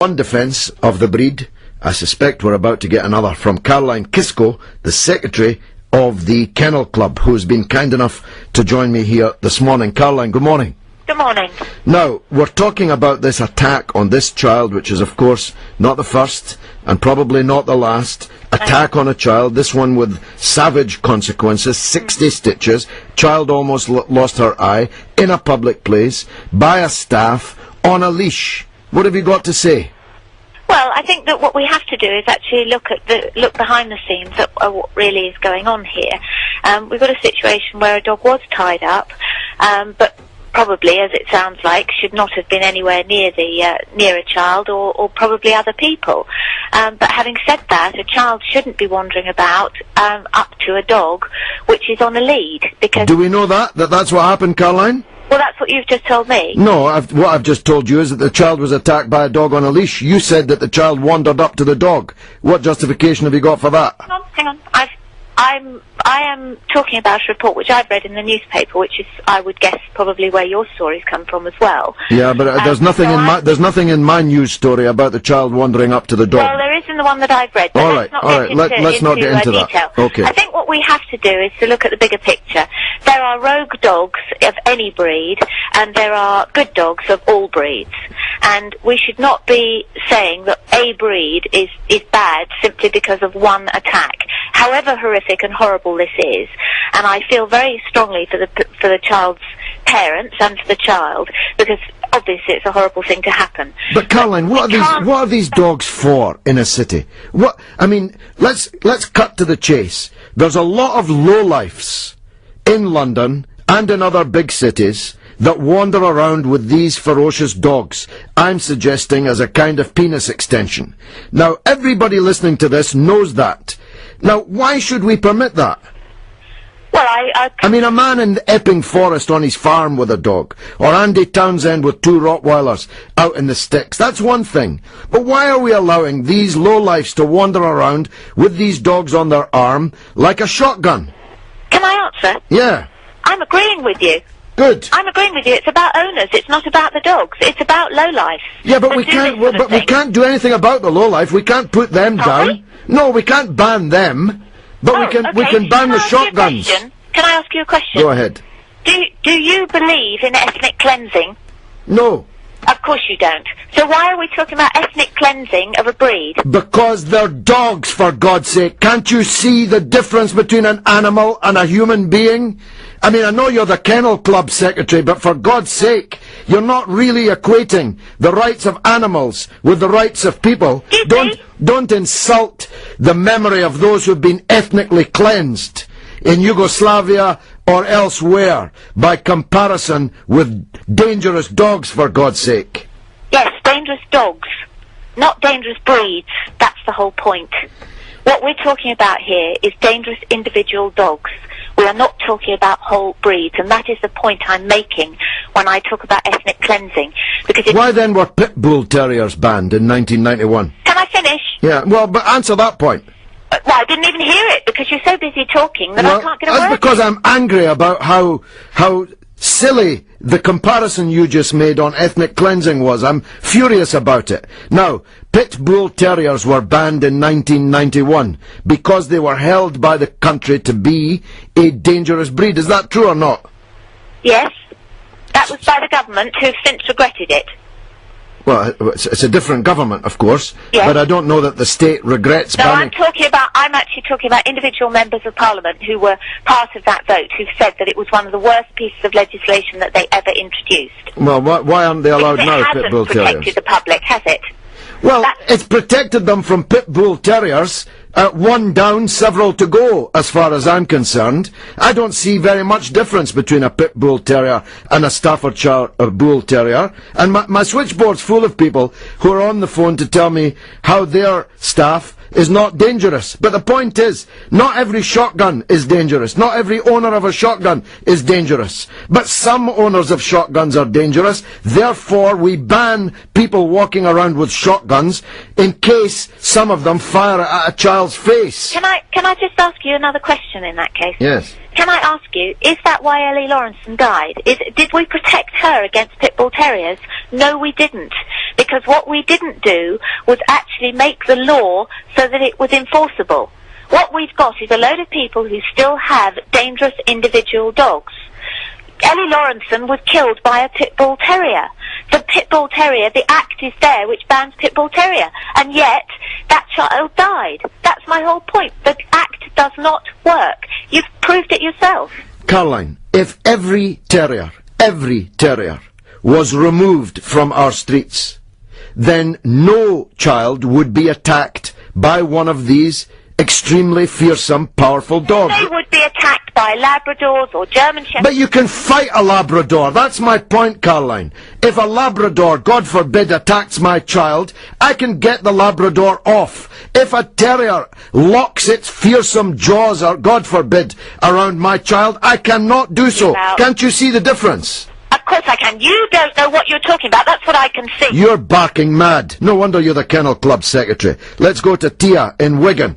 one defence of the breed. I suspect we're about to get another from Caroline Kisco, the secretary of the Kennel Club, who's been kind enough to join me here this morning. Caroline, good morning. Good morning. Now, we're talking about this attack on this child, which is, of course, not the first, and probably not the last, attack on a child, this one with savage consequences, 60 stitches, child almost lost her eye, in a public place, by a staff, on a leash. What have you got to say? Well, I think that what we have to do is actually look behind the scenes at what really is going on here. We've got a situation where a dog was tied up, but probably, as it sounds like, should not have been anywhere near a child or probably other people. But having said that, a child shouldn't be wandering about up to a dog which is on a lead, because... Do we know that's what happened, Caroline? Well, that's what you've just told me. No, what I've just told you is that the child was attacked by a dog on a leash. You said that the child wandered up to the dog. What justification have you got for that? Hang on. I am talking about a report which I've read in the newspaper, which is, I would guess, probably where your stories come from as well. Yeah, but there's nothing in my news story about the child wandering up to the dog. Well, there is in the one that I've read. But all right. Let's not get into that. Detail. Okay. I think what we have to do is to look at the bigger picture. There are rogue dogs of any breed, and there are good dogs of all breeds. And we should not be saying that a breed is bad simply because of one attack, however horrific and horrible this is. And I feel very strongly for the child's parents and for the child, because obviously it's a horrible thing to happen. But Caroline, what are these dogs for in a city? Let's cut to the chase. There's a lot of lowlifes in London and in other big cities that wander around with these ferocious dogs, I'm suggesting as a kind of penis extension. Now, everybody listening to this knows that. Now, why should we permit that? Well, I mean, a man in Epping Forest on his farm with a dog, or Andy Townsend with 2 Rottweilers out in the sticks, that's one thing. But why are we allowing these lowlifes to wander around with these dogs on their arm like a shotgun? Can I answer? Yeah. I'm agreeing with you. Good. I'm agreeing with you. It's about owners. It's not about the dogs. It's about lowlife. Yeah, but we can't do anything about the lowlife. We can't put them down. No, we can't ban them. But we can ban the shotguns. Can I ask you a question? Go ahead. Do you believe in ethnic cleansing? No. Of course you don't. So why are we talking about ethnic cleansing of a breed? Because they're dogs, for God's sake. Can't you see the difference between an animal and a human being? I mean, I know you're the Kennel Club secretary, but for God's sake, you're not really equating the rights of animals with the rights of people. Don't insult the memory of those who've been ethnically cleansed in Yugoslavia or elsewhere by comparison with dangerous dogs, for God's sake. Yes, dangerous dogs, not dangerous breeds. That's the whole point. What we're talking about here is dangerous individual dogs. We are not talking about whole breeds, and that is the point I'm making when I talk about ethnic cleansing. Because why then were pit bull terriers banned in 1991? Can I finish? Yeah, well, but answer that point. Well, I didn't even hear it because you're so busy talking that I can't get a word. That's because I'm angry about how silly the comparison you just made on ethnic cleansing was. I'm furious about it. Now, pit bull terriers were banned in 1991 because they were held by the country to be a dangerous breed. Is that true or not? Yes. That was by the government, who've since regretted it. Well, it's a different government, of course, yes. But I don't know that the state regrets banning... No, I'm actually talking about individual members of Parliament who were part of that vote, who said that it was one of the worst pieces of legislation that they ever introduced. Well, why aren't they allowed now, pit bull terriers? It hasn't protected the public, has it? Well, it's protected them from pit bull terriers. One down, several to go, as far as I'm concerned. I don't see very much difference between a pit bull terrier and a Staffordshire bull terrier. And my switchboard's full of people who are on the phone to tell me how their staff is not dangerous. But the point is, not every shotgun is dangerous. Not every owner of a shotgun is dangerous. But some owners of shotguns are dangerous. Therefore, we ban people walking around with shotguns in case some of them fire at a child's face. Can I just ask you another question in that case? Yes. can I ask you, is that why Ellie Lawrenson died? Did we protect her against pit bull terriers? No, we didn't. Because what we didn't do was actually make the law so that it was enforceable. What we've got is a load of people who still have dangerous individual dogs. Ellie Lawrenson was killed by a pit bull terrier. The pit bull terrier, the act is there which bans pit bull terrier, and yet that child died. That's my whole point. The act does not work. You've proved it yourself. Caroline, if every terrier was removed from our streets, then no child would be attacked by one of these extremely fearsome, powerful dogs. They would be attacked by Labradors or German Shepherds. But you can fight a Labrador. That's my point, Caroline. If a Labrador, God forbid, attacks my child, I can get the Labrador off. If a terrier locks its fearsome jaws, or God forbid, around my child, I cannot do so. Now, can't you see the difference? of course I can. You don't know what you're talking about. That's what I can see. You're barking mad. No wonder you're the Kennel Club secretary. Let's go to Tia in Wigan.